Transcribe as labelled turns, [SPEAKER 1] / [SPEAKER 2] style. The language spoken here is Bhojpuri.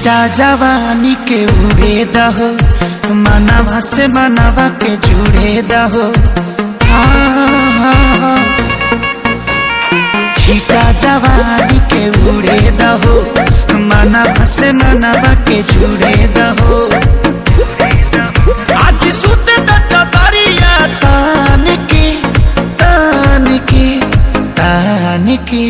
[SPEAKER 1] छीटा जवानी के उड़े दहो, मनवा से मनवा के जुड़े दहो। छीटा जवानी के उड़े दहो, मनवा से मनवा के जुड़े दहो। आज सुते दरिया तान की तान की तान की